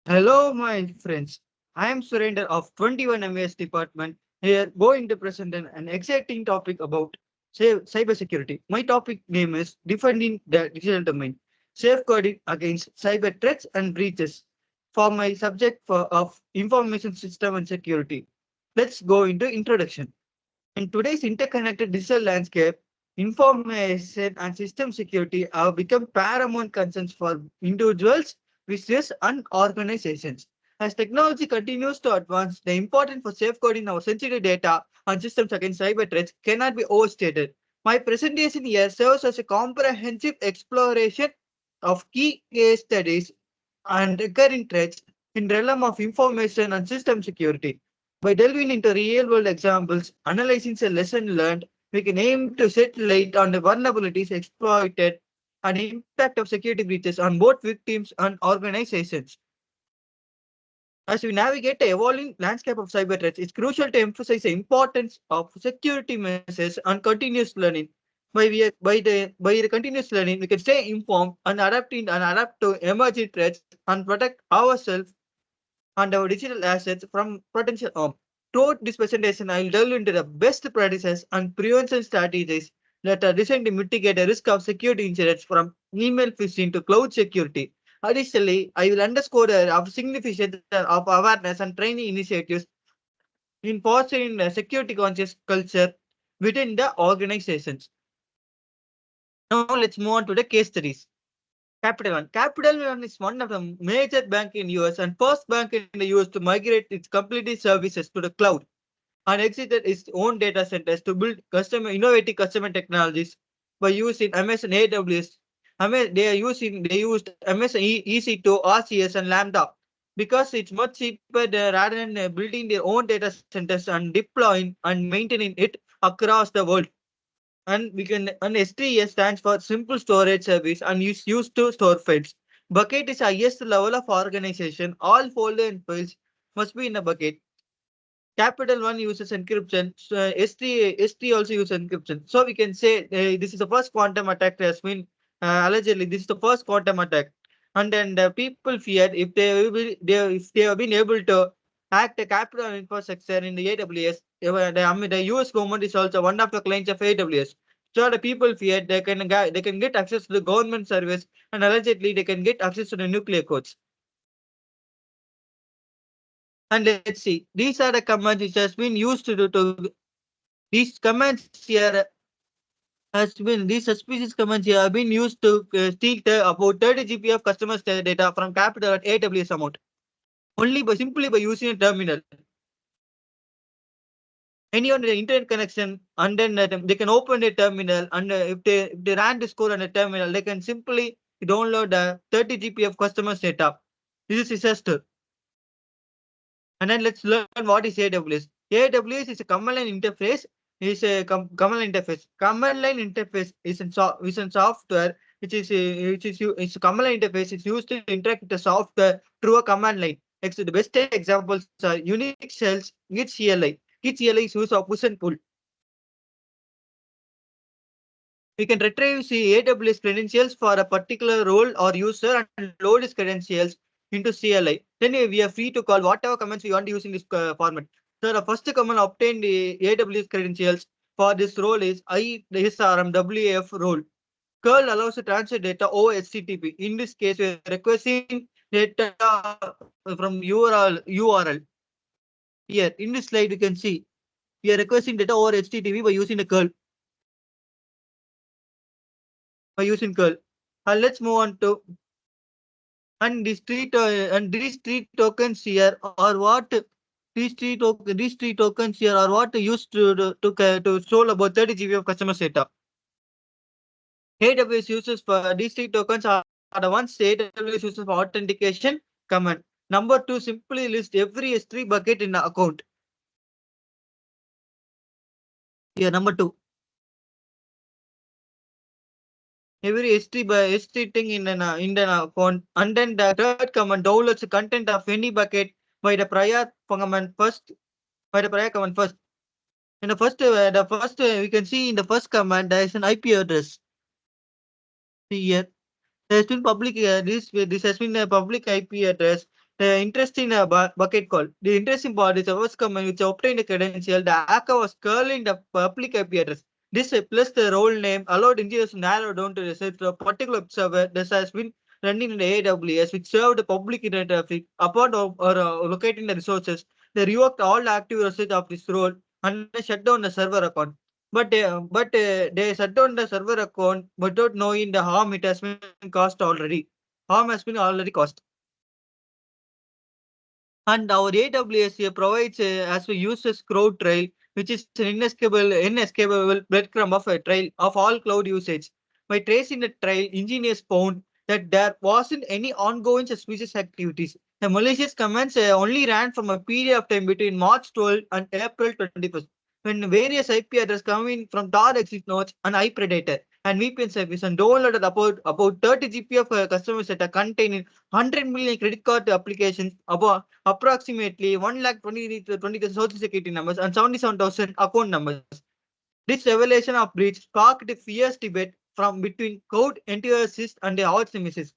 Hello, my friends. I am Surrender of 21 MAS department. Here, going to present an exciting topic about cybersecurity. My topic name is Defending the Digital Domain, Safeguarding Against Cyber Threats and Breaches for my subject of Information System and Security. Let's go into introduction. In today's interconnected digital landscape, information and system security have become paramount concerns for individuals, business, and organizations. As technology continues to advance, the importance for safeguarding our sensitive data and systems against cyber threats cannot be overstated. My presentation here serves as a comprehensive exploration of key case studies and recurring threats in the realm of information and system security. By delving into real-world examples, analyzing the lesson learned, we can aim to shed light on the vulnerabilities exploited and impact of security breaches on both victims and organizations. As we navigate the evolving landscape of cyber threats, it's crucial to emphasize the importance of security measures and continuous learning. By the continuous learning, we can stay informed and adapt to emerging threats and protect ourselves and our digital assets from potential harm. Throughout this presentation, I will delve into the best practices and prevention strategies that are designed to mitigate the risk of security incidents from email phishing to cloud security. Additionally, I will underscore the significance of awareness and training initiatives in fostering a security conscious culture within the organizations. Now let's move on to the case studies. Capital One. Capital One is one of the major bank in US and first bank in the US to migrate its completely services to the cloud and exited its own data centers to build innovative customer technologies by using Amazon AWS. They used Amazon EC2, RCS, and Lambda because it's much cheaper rather than building their own data centers and deploying and maintaining it across the world. And we can and STS stands for Simple Storage Service and is used to store files. Bucket is highest level of organization. All folder and files must be in a bucket. Capital One uses encryption. So ST also uses encryption. So we can say this is the first quantum attack that has been allegedly this is the first quantum attack. And then the people feared if they have been able to hack the capital infrastructure in the AWS. The US government is also one of the clients of AWS. So the people feared they can get access to the government service and allegedly they can get access to the nuclear codes. And let's see, these are the commands which has been used to these commands here these suspicious commands here have been used to steal about 30 GB of customers' data from Capital at AWS amount only by simply by using a terminal. Any on the internet connection, and then they can open a terminal, and if they ran this code on a terminal, they can simply download 30 GB of customers' data. This is disaster. And then let's learn what is AWS. AWS is a command line interface. Command line interface. Command line interface is in software it's a command line interface. It's used to interact with the software through a command line. The best examples are Unix shells, Git CLI. Git CLI is use of push and pull. We can retrieve the AWS credentials for a particular role or user and load his credentials into CLI. Then we are free to call whatever commands we want to use in this format. So the first command obtain the AWS credentials for this role is SRM role. Curl allows to transfer data over HTTP. In this case, we are requesting data from URL. Here in this slide, you can see we are requesting data over HTTP by using the curl. Let's move on to these three tokens here are what these three tokens here are what used to store about 30 GB of customer data. AWS uses for these three tokens are the ones AWS uses for authentication command. Number two, simply list every S3 bucket in the account. Here, number two. Every S3 thing in an account, and then the third command downloads the content of any bucket by the prior command first. In the first we can see in the first command there is an IP address. See here, there has been public this has been a public IP address. The interesting bucket call. The interesting part is was command which obtained a credential. The hacker was curling the public IP address. This plus the role name allowed engineers to narrow down to a particular server that has been running in the AWS, which served the public internet traffic. Upon locating the resources, they revoked all the active usage of this role and they shut down the server account. But they shut down the server account without knowing the harm it has been caused already. Harm has been already caused. And our AWS here provides as we use this CrowdTrail, which is an inescapable breadcrumb of a trail of all cloud usage. By tracing the trail, engineers found that there wasn't any ongoing suspicious activities. The malicious commands only ran from a period of time between March 12 and April 21st, when various IP addresses coming from Tor exit nodes and iPredator and VPN service and downloaded about 30 GB of customer data containing 100 million credit card applications, about approximately 1,20,000 social security numbers and 77,000 account numbers. This revelation of breach sparked a fierce debate from between code enthusiasts and the optimists.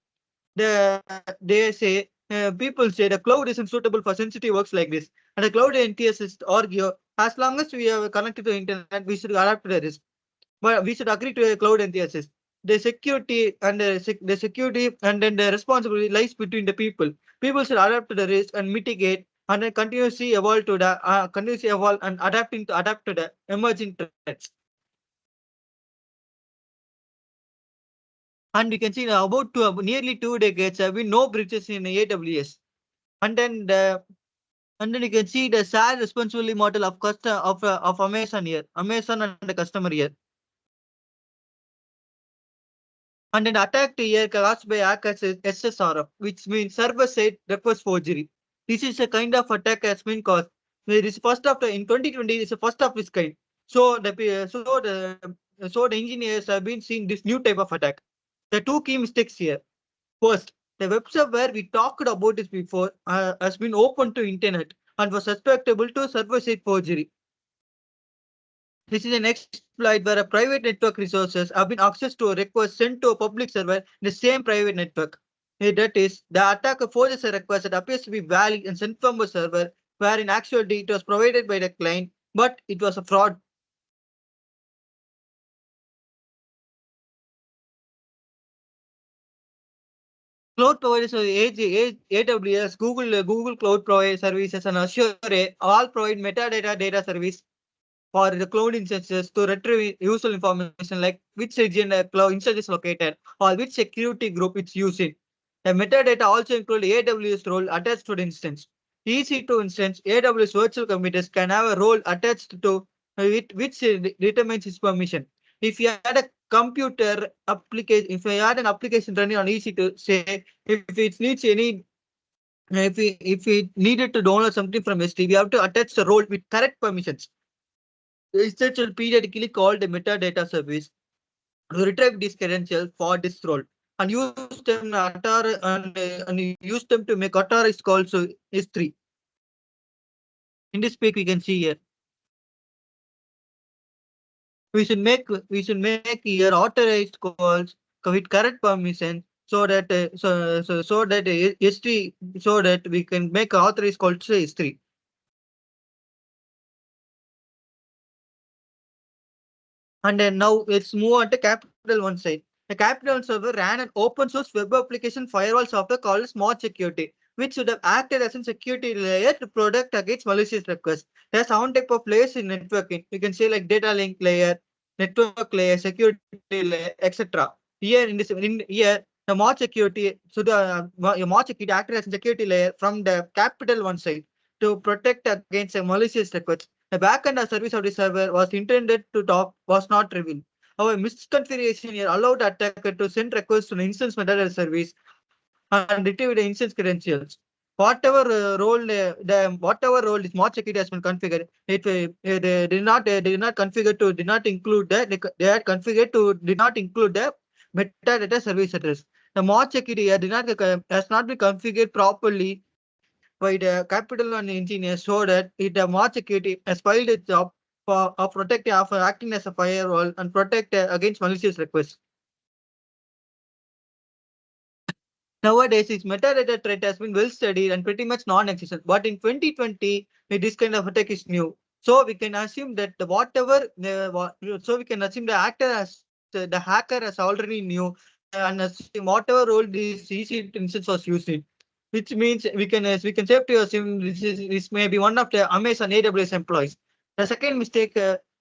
They say people say the cloud isn't suitable for sensitive works like this, and the cloud enthusiasts argue as long as we are connected to the internet, we should adapt to the risk. But we should agree to a cloud enthusiast. The security and then the responsibility lies between the people. People should adapt to the risk and mitigate and then continuously evolve and adapt to the emerging threats. And you can see now nearly 2 decades have been no breaches in AWS. And then the and then you can see the shared responsibility model of of Amazon here, Amazon and the customer here. And an attack here caused by hackers is SSRF, which means server-side reverse forgery. This is a kind of attack has been caused. It is first of in 2020. It's the first of its kind. So the engineers have been seeing this new type of attack. The two key mistakes here. First, the website where we talked about this before has been open to internet and was susceptible to server-side forgery. This is an exploit where a private network resources have been accessed to a request sent to a public server in the same private network. That is, the attacker forges a request that appears to be valid and sent from a server, where in actuality it was provided by the client, but it was a fraud. Cloud providers are AWS, Google Cloud Provider Services, and Azure all provide metadata data service for the cloud instances to retrieve useful information like which region the cloud instance is located or which security group it's using. The metadata also include AWS role attached to the instance. EC2 instance, AWS virtual computers can have a role attached to it which determines its permission. If you had a computer application, if you had an application running on EC2, say if it needs any if it needed to download something from SD, we have to attach the role with correct permissions. The instance will periodically call the metadata service to retrieve these credentials for this role and use them and use them to make authorized calls to S3. In this speak, we can see here we should make here authorized calls with correct permission so that S3 so that we can make authorized calls to S3. And then now let's move on to Capital One side. The Capital One server ran an open source web application firewall software called Smart Security, which should have acted as a security layer to protect against malicious requests. There's seven type of layers in networking. You can say like data link layer, network layer, security layer, etc. Here the Smart Security, so the Smart Security acted as a security layer from the Capital One side to protect against a malicious requests. The backend or service of the server was intended to talk was not revealed. However, misconfiguration here allowed the attacker to send requests to the instance metadata service and retrieve the instance credentials. Whatever role the smart security has been configured, they did not configure to did not include they had configured to did not include the metadata service address. The smart security here has not been configured properly by the capital and engineers so that the more security has filed its job for of protecting of acting as a firewall and protect against malicious requests. Nowadays, this metadata threat has been well studied and pretty much non-existent. But in 2020, this kind of attack is new. So we can assume that so we can assume the hacker has already knew and assume whatever role this EC instance was used in, which means we can safely assume this may be one of the Amazon AWS employees. The second mistake.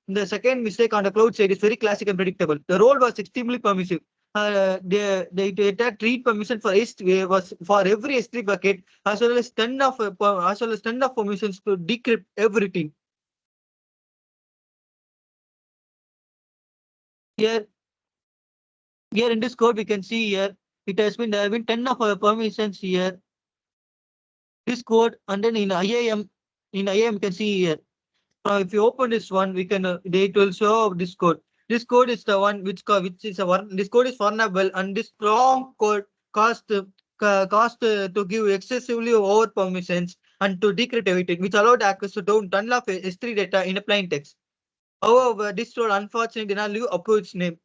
The second mistake on the cloud side is very classic and predictable. The role was extremely permissive. The data read permission for S3 was for every S3 bucket as well as ton of permissions to decrypt everything. Here, here in this code we can see here there have been ton of permissions here. This code and then in IAM you can see here. If you open this one, we can it will show this code. This code is the one which is this code is vulnerable, and this long code cost to give excessively over permissions and to decrypt everything, which allowed hackers to turn off S3 data in a plain text. However, this role unfortunately did not leave approach name.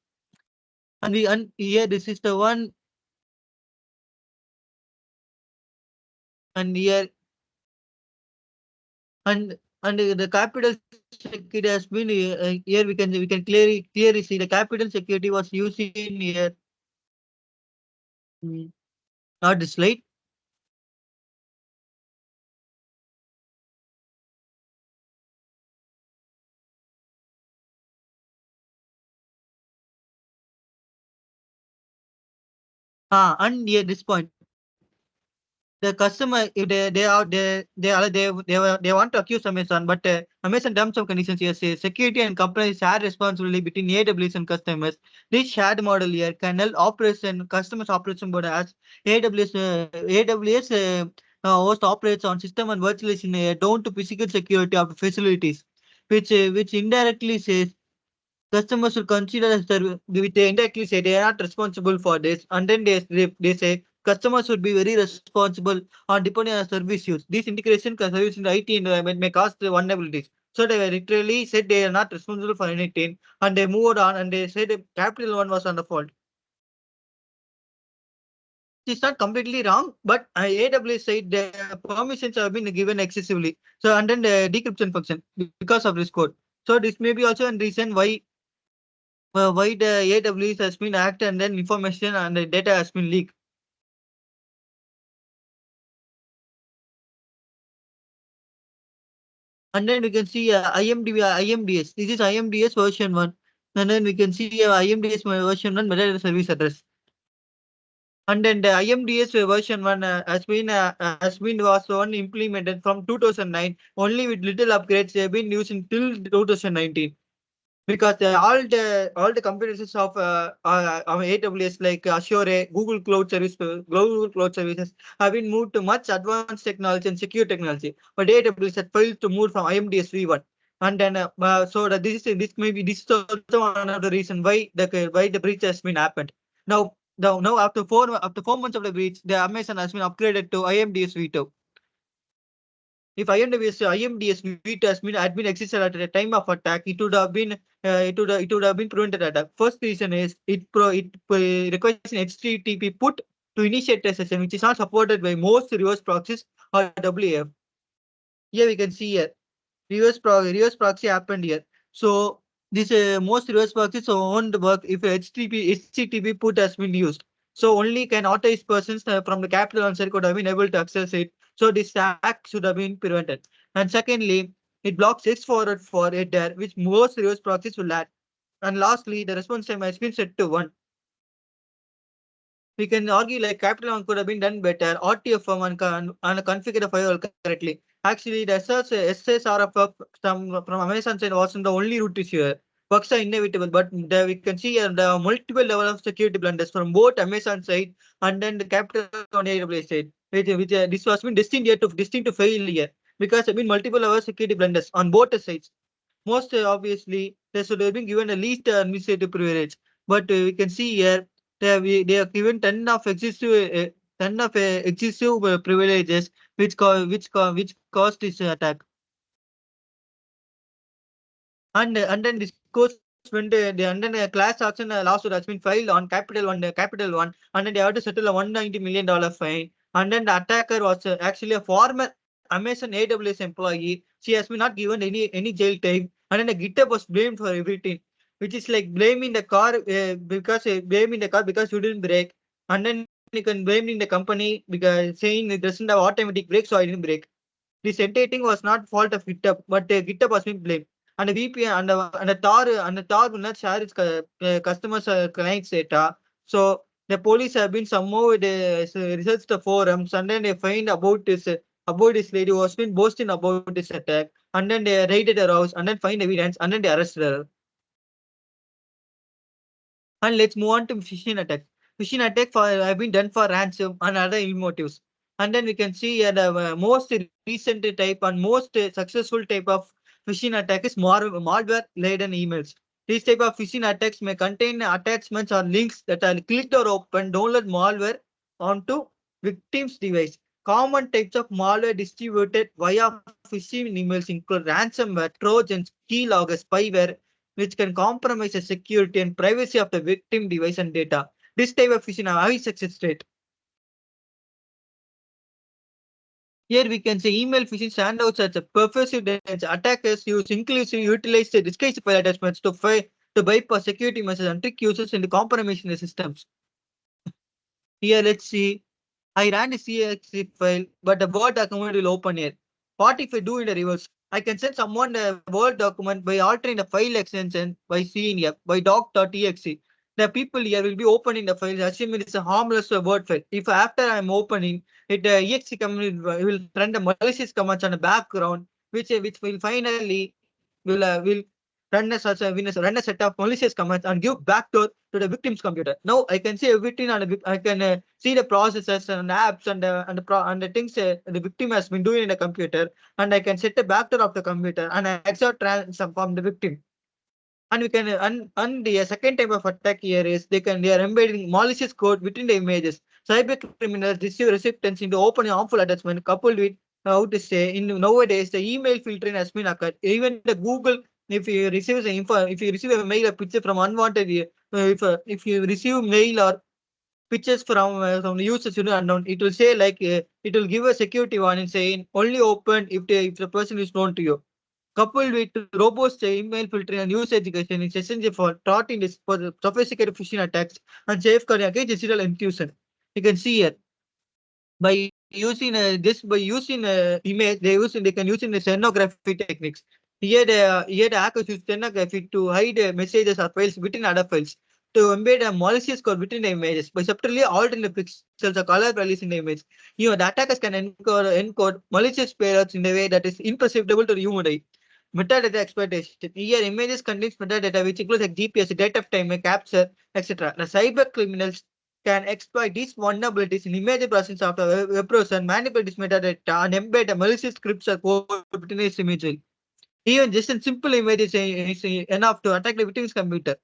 And here this is the one, and here and the capital security has been here we can clearly see the capital security was used in here. Not this slide. And here this point, the customer, if they want to accuse Amazon, but Amazon terms of conditions here say security and compliance share responsibility between AWS and customers. This shared model here can help customers operation board as AWS host operates on system and virtualization down to physical security of the facilities, which indirectly says customers should consider they indirectly say they are not responsible for this, and then they say customers should be very responsible on depending on service use. This integration service in the IT environment may cause the vulnerabilities. So they literally said they are not responsible for anything, and they moved on and they said the capital one was on the fault. It's not completely wrong, but AWS said the permissions have been given excessively. So and then the decryption function because of this code. So this may be also a reason why the AWS has been hacked and then information and the data has been leaked. And then we can see IMDS. This is IMDS version 1. And then we can see IMDS version 1 metadata service address. And then the IMDS version 1 has been was one implemented from 2009 only with little upgrades. They have been used until 2019. Because all the competitors of AWS like Azure, Google Cloud Services have been moved to much advanced technology and secure technology, but AWS has failed to move from IMDS v1. And then so that this is also one of the reason why the breach has been happened. Now after 4 months of the breach, the Amazon has been upgraded to IMDS v2. If IMDS V2 had been existed at the time of attack, it would have been prevented attack. First reason is it requires an HTTP put to initiate a session, which is not supported by most reverse proxies or WAF. Here we can see here reverse proxy happened here. So this most reverse proxies won't work if HTTP put has been used. So only can authorized persons from the capital answer could have been able to access it. So this hack should have been prevented. And secondly, it blocks X forward for it there, which most reverse proxies will add. And lastly, the response time has been set to 1. We can argue like capital one could have been done better. RTFM and configure the firewall correctly. Actually, the SSRF from Amazon side wasn't the only root issue here. Bugs are inevitable, but we can see the multiple level of security blunders from both Amazon side and then the capital on AWS side. This was been destined to fail here because there have been multiple level of security blunders on both the sides. Most obviously, they should have been given a least administrative privilege, but we can see here they have given ton of excessive privileges which caused this attack. And then this goes when the and then a class action lawsuit has been filed on Capital One, and then they have to settle a $190 million fine. And then the attacker was actually a former Amazon AWS employee. She has been not given any jail time, and then the GitHub was blamed for everything, which is like blaming the car blaming the car because you didn't brake, and then you can blaming the company because saying it doesn't have automatic brake, so I didn't brake. This entire thing was not fault of GitHub, but GitHub was being blamed. And the VPN and the Tor will not share its customers' clients data. So the police have been somehow they researched the forums, and then they find about this lady who has been boasting about this attack, and then they raided her house and then find evidence and then they arrested her. And let's move on to phishing attack. Phishing attack have been done for ransom and other ill motives. And then we can see the most recent type and most successful type of phishing attack is malware laden emails. These type of phishing attacks may contain attachments or links that are clicked or open, download malware onto victim's device. Common types of malware distributed via phishing emails include ransomware, trojans, keylogger, spyware, which can compromise the security and privacy of the victim device and data. This type of phishing have high success rate. Here we can say email phishing stand out as a pervasive dance. Attackers utilize the disguised file attachments to bypass security measures and trick users into compromising the systems. Here let's see. I ran a CXC file, but the Word document will open here. What if I do in the reverse? I can send someone a Word document by altering the file extension by CNF by doc.exe. The people here will be opening the file, assuming it's a harmless Word file. If after I'm opening it, exe command will run the malicious commands on the background, which will finally will run a set of malicious commands and give backdoor to the victim's computer. Now I can see everything and I can see the processes and apps and the things the victim has been doing in the computer, and I can set the backdoor of the computer and I exert ransom from the victim. And we can and the second type of attack here is they are embedding malicious code within the images. Cyber criminals receive recipients into open harmful attachment coupled with how to say in nowadays the email filtering has been occurred. Even the Google, if you receive a mail or picture from unwanted if you receive mail or pictures from the users unknown, it will say like it will give a security warning saying only open if the person is known to you. Coupled with robust email filtering and user education is essential for thwarting this for the sophisticated phishing attacks and safeguarding against digital intrusion. You can see here by using image they can use in the stenography techniques. Here the hackers use stenography to hide messages or files within other files to embed a malicious code within the images by subtly altering the pixels or color values in the image. The attackers can encode malicious payloads in a way that is imperceptible to the human eye. Metadata exploitation. Here, images contains metadata which includes like GPS, date of time, capture, etc. The cyber criminals can exploit these vulnerabilities in image processing software, web browser, and manipulate this metadata and embed a malicious scripts or code within this image. Even just a simple image is enough to attack the victim's computer.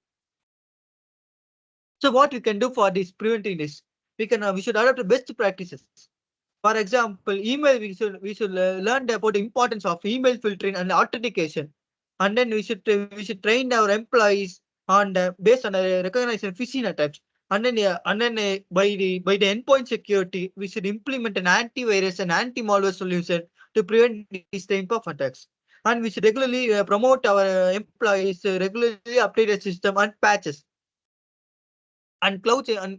So what we can do for this preventing this? We should adopt the best practices. For example, email we should learn about the importance of email filtering and authentication, and then we should train our employees on based on the recognition phishing attacks, and then by the endpoint security we should implement an antivirus and anti-malware solution to prevent these type of attacks, and we should regularly promote our employees regularly update the system and patches. And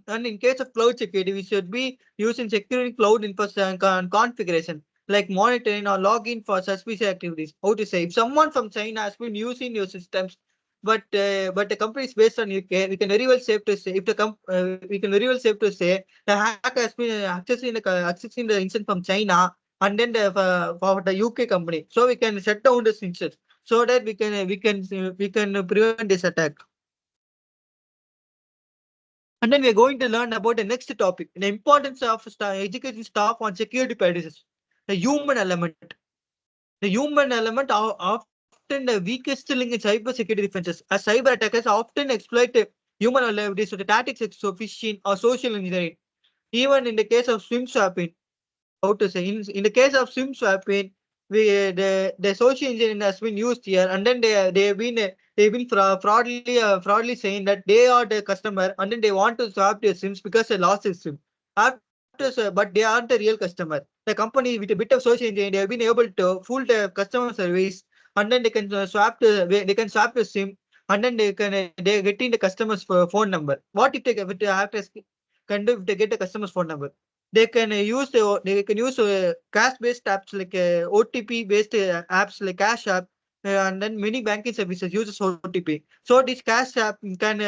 in case of cloud security, we should be using security cloud infrastructure and configuration, like monitoring or login for suspicious activities. How to say if someone from China has been using your systems, but the company is based on UK, we can very well safe to say we can very well safe to say the hacker has been accessing the instance from China and then for the UK company. So we can shut down this instance so that we can prevent this attack. And then we're going to learn about the next topic, the importance of educating staff on security practices. The human element. The human element are often the weakest link in cyber security defenses, as cyber attackers often exploit human vulnerabilities to the tactics of phishing or social engineering. Even in the case of swim swapping, how to say, in the case of swim swapping, the social engineering has been used here, and then they have been they've been fraudly saying that they are the customer and then they want to swap their SIMs because they lost their SIM. But they aren't a real customer. The company with a bit of social engineering, they have been able to fool the customer service and then they can swap the SIM and then they getting the customer's phone number. What if they have to can do if they get the customer's phone number? They can use cash based apps like OTP based apps like Cash App and then many banking services uses OTP. So this Cash App can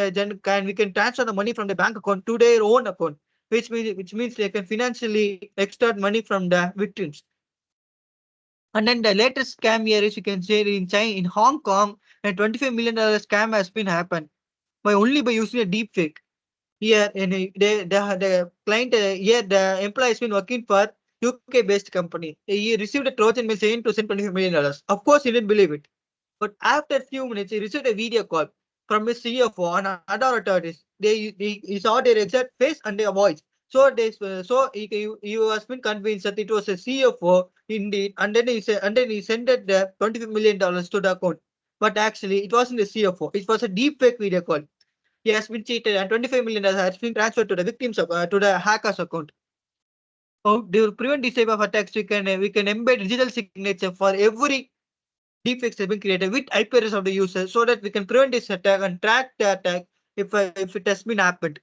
we can transfer the money from the bank account to their own account, which means they can financially extort money from the victims. And then the latest scam here is you can say in China, in Hong Kong, a $25 million scam has been happened by using a deep fake. Here, in the client here, the employee has been working for UK based company. He received a Trojan mail saying to send $25 million. Of course, he didn't believe it. But after a few minutes, he received a video call from his CFO and other authorities. He saw their exact face and their voice. So he was been convinced that it was a CFO indeed, and then he sent the $25 million to the account. But actually, it wasn't a CFO. It was a deep fake video call. He has been cheated, and $25 million has been transferred to the to the hacker's account. Oh, to prevent this type of attacks, we can embed digital signature for every deepfakes have been created with IP address of the user so that we can prevent this attack and track the attack if it has been happened.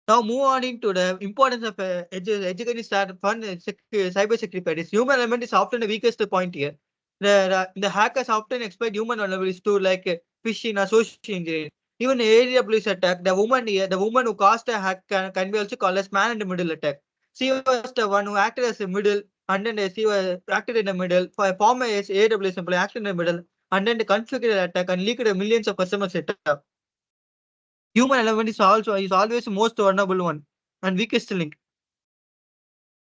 Now move on into the importance of educating start fund cyber security practice. Human element is often the weakest point here. The hackers often exploit human vulnerabilities to like phishing or social engineering. Even AWS attack, the woman who caused the hack can be also called as man in the middle attack. She was the one who acted as a middle, and then she was acted in the middle for a former AWS employee acted in the middle, and then the configured attack and leaked millions of customers data. Human element is always the most vulnerable one and weakest link.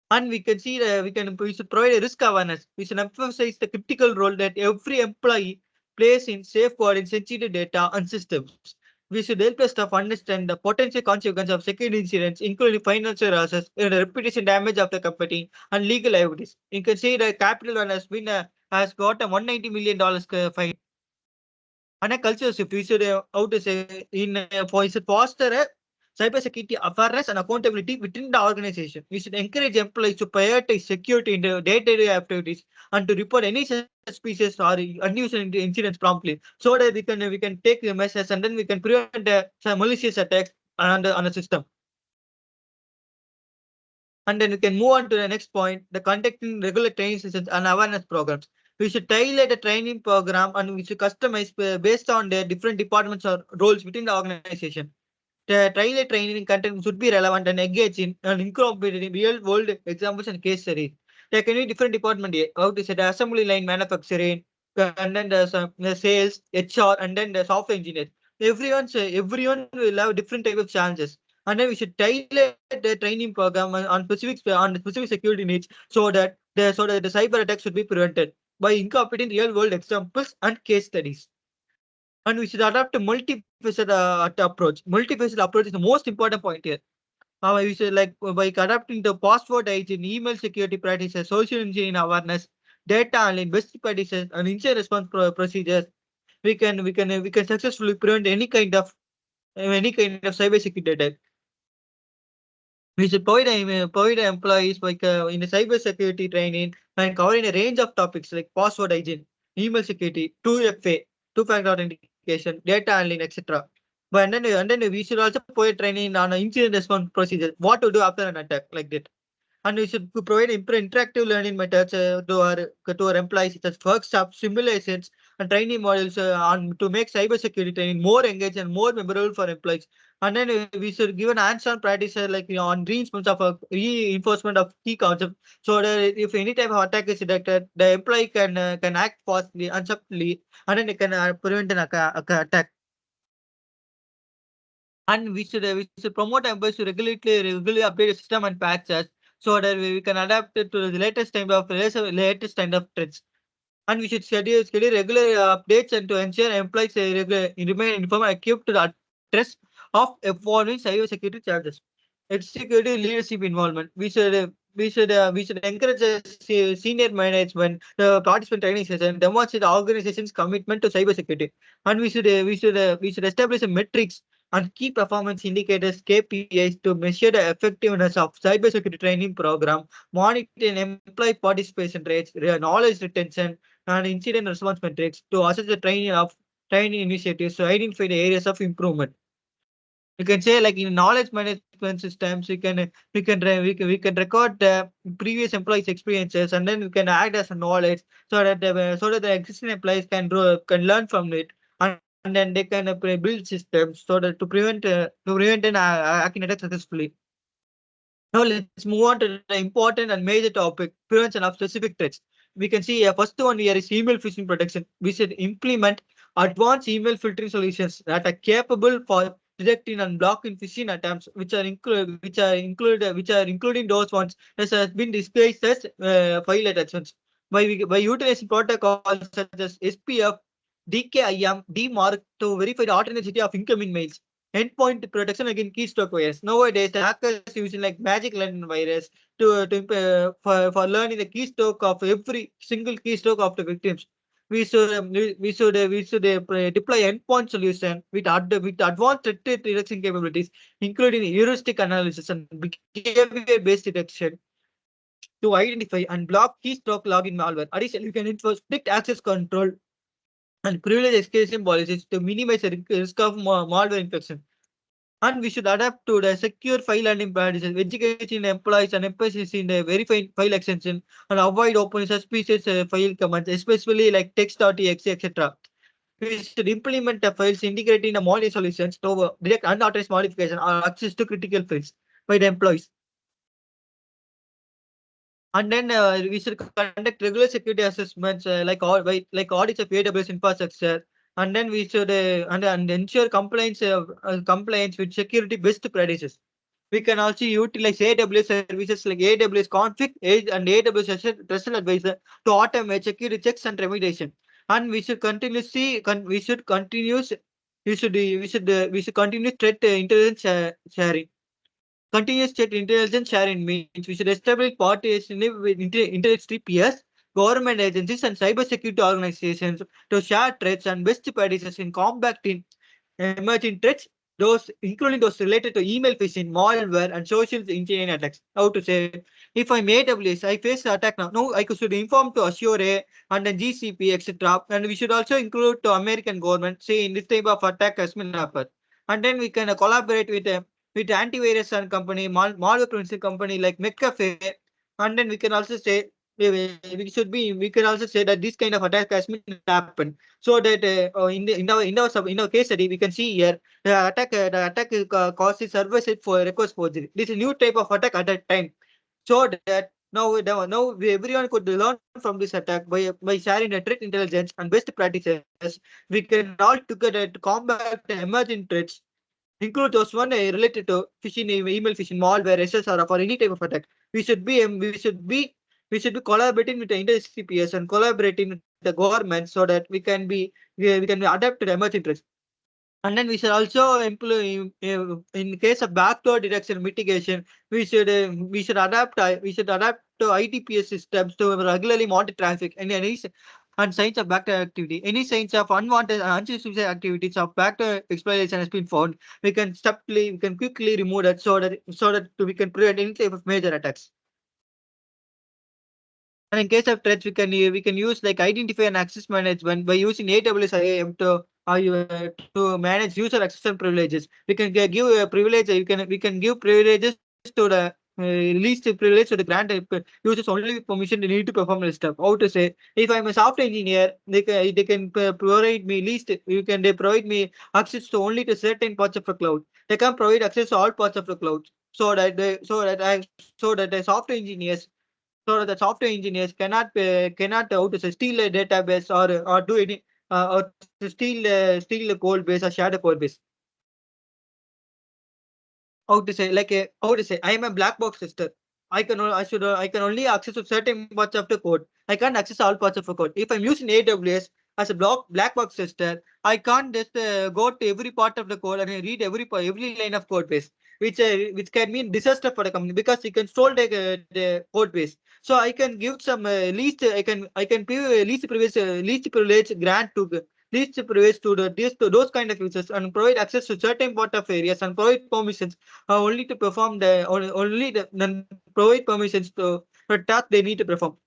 And we can see that we should provide a risk awareness. We should emphasize the critical role that every employee plays in safeguarding sensitive data and systems. We should help the staff understand the potential consequences of security incidents, including financial losses, reputation damage of the company, and legal liabilities. You can see that Capital One has got a $190 million fine. And a culture shift, we should how to say for it foster a cybersecurity awareness and accountability within the organization. We should encourage employees to prioritize security in their day-to-day activities and to report any suspicious or unusual incidents promptly, so that we can take the measures and then we can prevent some malicious attacks on the system. And then we can move on to the next point, the conducting regular training sessions and awareness programs. We should tailor the training program and we should customize based on the different departments or roles within the organization. The training content should be relevant and engaging and incorporating real world examples and case studies. There can be different department here. How to say the assembly line manufacturing, and then the sales, HR, and then the software engineers. Everyone will have different type of challenges. And then we should tailor the training program on the specific security needs so that the cyber attacks should be prevented by incorporating real world examples and case studies. And we should adopt a multifaceted approach. Multifaceted approach is the most important point here. We should by adapting the password hygiene, email security practices, social engineering awareness, data handling, best practices, and incident response procedures. We can successfully prevent any kind of cybersecurity attack. We should provide employees in the cybersecurity training and covering a range of topics like password hygiene, email security, 2FA, two-factor authentication, data handling, etc. But and then we should also provide training on incident response procedures, what to do after an attack like that. And we should provide interactive learning methods to our employees, such as workshops, simulations, and training modules on to make cybersecurity training more engaged and more memorable for employees. And then we should give an hands-on practice on reinforcement of key concepts, so that if any type of attack is detected, the employee can act fastly and subtly, and then it can prevent an attack. And we should promote employees to regularly update the system and patches so that we can adapt it to the latest kind of threats. And we should schedule regular updates and to ensure employees remain informed and equipped to the address of evolving cybersecurity challenges. Executive leadership involvement. we should encourage the senior management, the participant training session, demonstrate the organization's commitment to cybersecurity, and we should establish a metrics and key performance indicators KPIs to measure the effectiveness of cybersecurity training program, monitor employee participation rates, knowledge retention, and incident response metrics to assess the training initiatives to identify the areas of improvement. You can say like in knowledge management systems, we can record the previous employees' experiences, and then we can act as a knowledge so that the existing employees can learn from it, and then they can build systems so that to prevent an hacking attack successfully. Now let's move on to the important and major topic, prevention of specific threats. We can see first one here is email phishing protection. We should implement advanced email filtering solutions that are capable for detecting and blocking phishing attempts, which are including those ones that has been disguised as file attachments. By utilizing protocols such as SPF, DKIM, DMARC to verify the authenticity of incoming mails. Endpoint protection against keystroke virus. Nowadays, the hackers using like magic learn virus for learning the keystroke of every single keystroke of the victims. We should deploy endpoint solution with advanced threat detection capabilities, including heuristic analysis and behavior-based detection to identify and block keystroke login malware. Additionally, you can enforce strict access control and privilege escalation policies to minimize the risk of malware infection. And we should adapt to the secure file handling practices, educating employees and emphasis in the verifying file extension, and avoid opening suspicious file commands, especially like text.exe, etc. We should implement the files integrating the monitoring solutions to direct unauthorized modification or access to critical files by the employees. And then we should conduct regular security assessments like audits of AWS infrastructure. And then we should and ensure compliance with security best practices. We can also utilize AWS services like AWS Config and AWS Trusted Advisor to automate security checks and remediation. And we should continuously we should continuous we should continue threat intelligence sharing. Continuous threat intelligence sharing means we should establish parties with intelligence TPS, government agencies, and cybersecurity organizations to share threats and best practices in combating emerging threats, those including those related to email phishing, malware, and social engineering attacks. How to say, if I'm AWS, I face the attack now. No, I should inform to Azure and then GCP, etc. And we should also include to American government, say in this type of attack has been happened. And then we can collaborate with antivirus and malware prevention company like McAfee. And then we can also say we can also say that this kind of attack has been happened so that in our case study we can see here the attack causes server side for request forgery. This is a new type of attack at that time, so that everyone could learn from this attack by sharing the threat intelligence and best practices. We can all together to combat the emerging threats, include those one related to phishing, email phishing, malware, SSR, or any type of attack. We should be we should be collaborating with the industry peers and collaborating with the government so that we can adapt to the emerging threats. And then we should also employ in case of backdoor detection mitigation, we should adapt to ITPS systems to regularly monitor traffic and signs of backdoor activity. Any signs of unwanted unsuspicious activities of backdoor exploitation has been found. We can quickly remove that so that we can prevent any type of major attacks. And in case of threats, we can use like identify and access management by using AWS IAM to manage user access and privileges. We can give a privilege. We can give privileges to the release the privilege to the grant users only permission they need to perform this stuff. How to say? If I'm a software engineer, they can provide me least. They provide me access to only to certain parts of the cloud. They can provide access to all parts of the cloud so that the software engineers cannot how to say steal a database or do any or to steal a code base or share the code base. How to say I am a black box tester. I can only access to certain parts of the code. I can't access all parts of the code. If I'm using AWS as a black box tester, I can't just go to every part of the code and read every line of code base. which can mean disaster for the company because you can stole the code base. So I can give some I can give least privilege grant to least privilege to to those kind of users and provide access to certain part of areas and provide permissions only to perform only then provide permissions to the task they need to perform.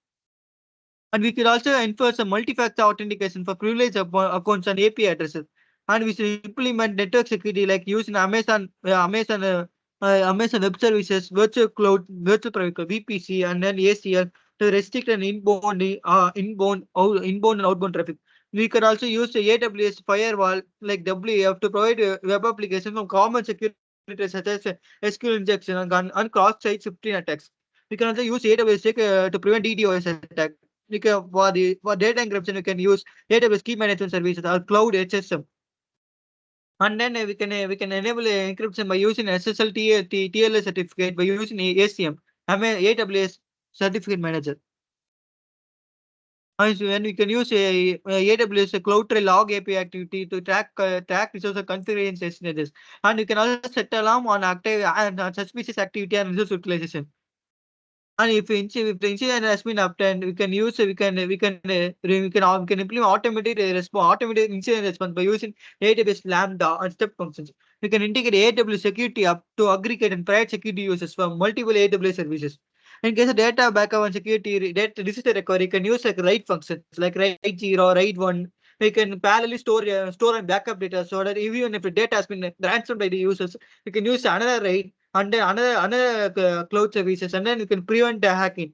And we could also enforce a multi-factor authentication for privileged accounts and API addresses. And we should implement network security like using Amazon Web Services, Virtual Cloud, Virtual Private Cloud, VPC, and then ACL to restrict an inbound and outbound traffic. We could also use the AWS firewall like WAF to provide web applications from common security such as SQL injection and cross-site scripting attacks. We can also use AWS to prevent DDoS attack. You can for data encryption, you can use AWS key management services or cloud HSM. And then we can enable encryption by using SSL TLS certificate by using ACM, AWS Certificate Manager. And we can use AWS CloudTrail log API activity to track resource configuration stages. And you can also set alarm on active and suspicious activity and resource utilization. And if the incident has been obtained, we can implement automated incident response by using AWS Lambda and step functions. We can integrate AWS security up to aggregate and private security users from multiple AWS services. In case of data backup and security data disaster recovery, you can use like write functions like write 0, write 1. We can parallelly store and backup data so that even if the data has been ransomed by the users, you can use another write and then another cloud services, and then you can prevent the hacking.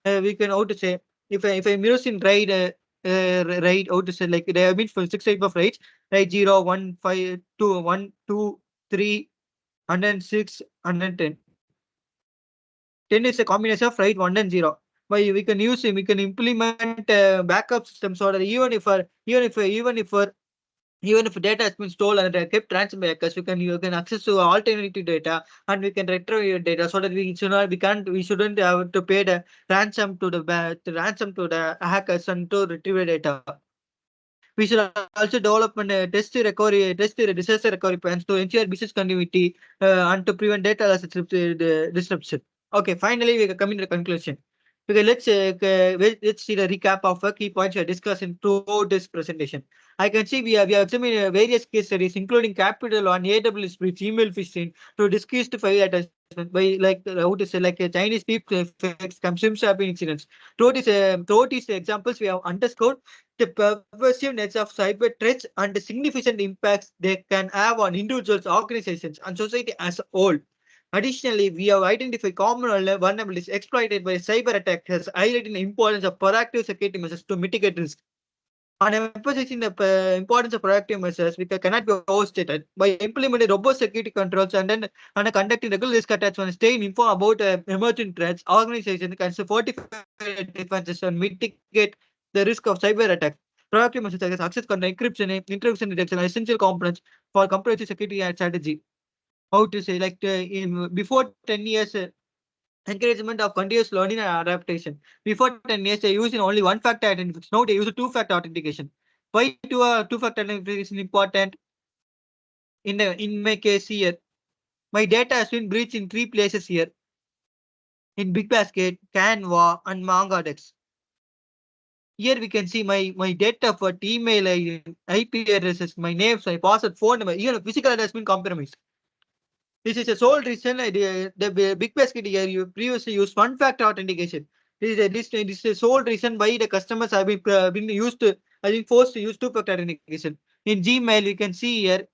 We can how to say if I'm using RAID how to say like there have been for 6 type of RAIDs, RAID 0, 1, 5, 2, 1, 2, 3, and then 6, and then 10. 10 is a combination of RAID 1 and 0. Why we can implement backup systems so that even if data has been stolen and kept ransom by hackers, you can access to alternative data and we can retrieve your data so that we shouldn't have to pay the ransom to the hackers and to retrieve the data. We should also develop and test the disaster recovery plans to ensure business continuity and to prevent data loss disruption. Okay, finally we are coming to the conclusion. Okay, let's see the recap of the key points we are discussing throughout this presentation. I can see we have examined various case studies, including Capital One, AWS breach, email phishing, to discuss the file attachment by like how to say like a Chinese deep fakes, SIM swapping incidents. Throughout these examples, we have underscored the pervasiveness of cyber threats and the significant impacts they can have on individuals, organizations, and society as a whole. Additionally, we have identified common vulnerabilities exploited by cyber attackers, highlighting the importance of proactive security measures to mitigate risk. On emphasizing the importance of proactive measures, which cannot be overstated, by implementing robust security controls and conducting regular risk assessments, staying informed about emerging threats, organizations can fortify defenses and mitigate the risk of cyber attacks. Proactive measures such as access control, encryption, intrusion detection are essential components for comprehensive security and strategy. How to say like before 10 years. Encouragement of continuous learning and adaptation. Before 10 years, they used in only one factor identification. Now they use a two-factor authentication. Why two-factor authentication important? In my case here, my data has been breached in 3 places here. In BigBasket, Canva, and MangaDex. Here we can see my data for email, IP addresses, my name, my password, phone number, even physical address has been compromised. This is the sole reason the BigBasket here you previously used one-factor authentication. This is the sole reason why the customers have been forced to use two-factor authentication. In Gmail, you can see here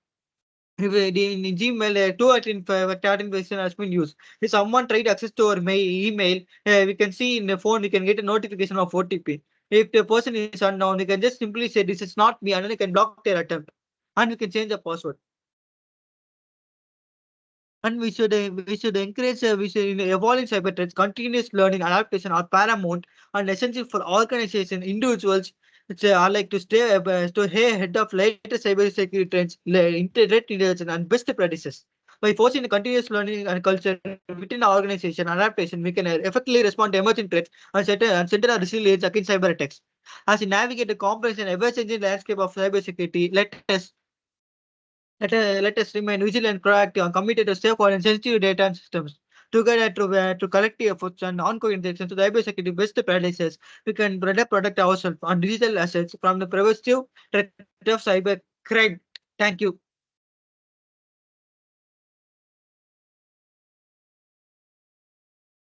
in Gmail, two-factor authentication has been used. If someone tried access to our email, we can see in the phone, we can get a notification of OTP. If the person is unknown, we can just simply say this is not me, and then we can block their attempt, and we can change the password. And we should encourage we should evolving cyber threats. Continuous learning, adaptation are paramount and essential for organization individuals. Which are like to stay ahead of latest cybersecurity trends, internet intelligence, and best practices. By forcing the continuous learning and culture within the organization adaptation, we can effectively respond to emerging threats and center our resilience against cyber attacks. As we navigate the complex and ever-changing landscape of cybersecurity, let us Let us remain vigilant, proactive, and committed to safeguard and sensitive data and systems. Together, to collective efforts and ongoing interaction to cybersecurity best practices, we can better protect ourselves and digital assets from the pervasive threat of cyber crime. Thank you.